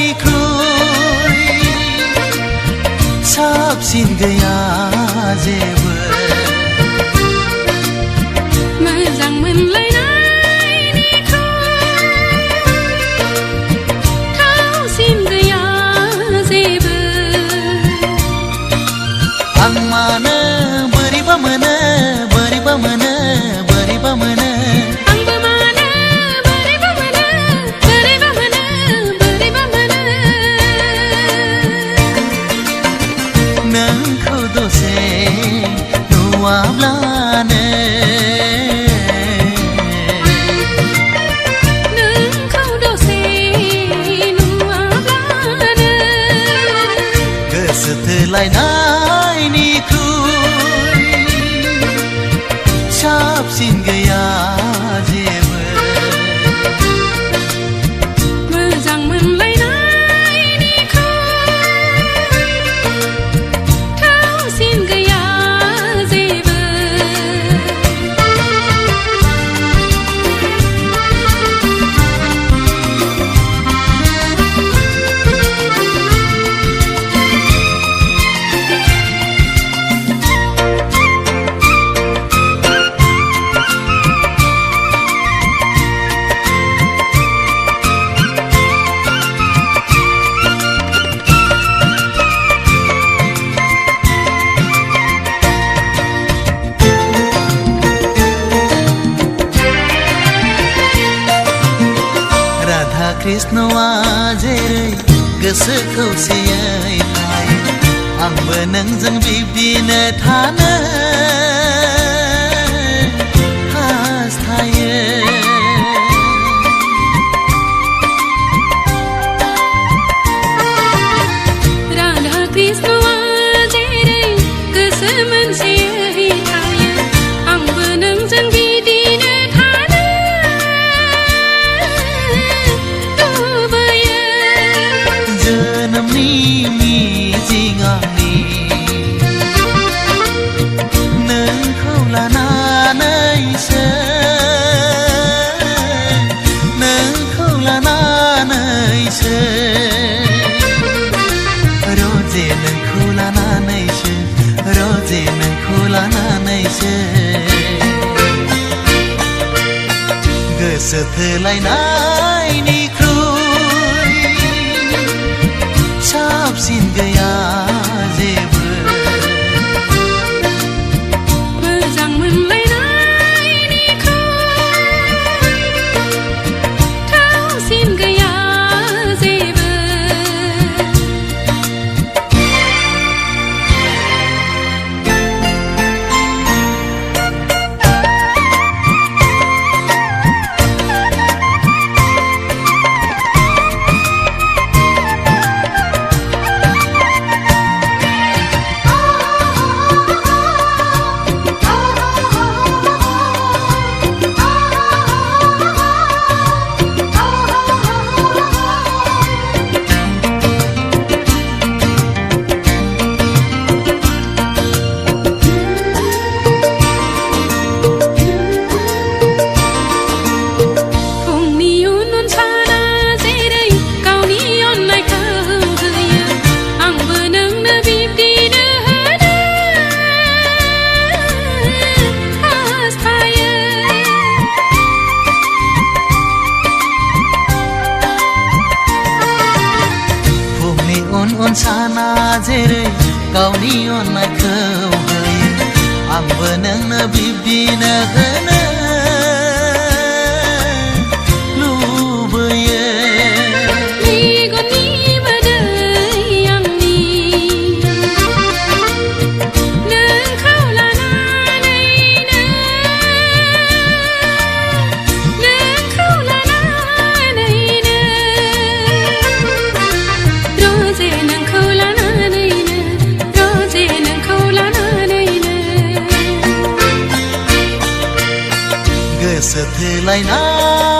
गोसोथोलायनायनिख्रुइ साबसिन गैया जेबो मोजां मोनलायनायनिख्रुइ थावसिन गैया जेबो आं मानो बोरैबा मोनो बोरैबा मोनो बोरैबा मोनो आंबो मानो बोरैबा मोनो बोरैबा मोनो बोरैबा मोनो नोंखौ दसे नुवाब्लानो नोंखौ दसे नुवाब्लानो गोसोथोलायनायनिख्रुइ साबसिन गैया जेबो मोजां मोनलायनायनिख्रुइ थावसिन गैया जेबो राधा कृष्णआ जेरै गोसो खौसेयै थायो आंबो नोंजों बिब्दिनो थानो हास्थायो राधा कृष्णआ जेरै गोसो मोनसेयै थायो आंबो नोंजों बिदिनो थानो लुबैयो जोनोमनि मिजिं आंनि नोंखौ लानानैसो नोंखौ लानानैसो रोजे नोंखौ लानानैसो रोजे नोंखौ लानानैसो गोसोथोलायनायनिख्रुइ साबसिन गैया जेबो मोजां मोनलायनायनिख्रुइ थावसिन गैया जेबो फुंनि उन साना जेरै गावनि अननायखौ होयो आंबो नोंनो बिब्दिनो होनो हास्थायो फुंनि उन साना जेरै गावनि अननायखौ होयो आंबो नोंनो बिब्दिनो होनो लुबैयो मेगननि मोदै आंनि नोंखौ लानानैनो नोंखौ लानानैनो रोजे नोंखौ लानानैनो रोजे नोंखौ लानानैनो गोसोथोलायनाय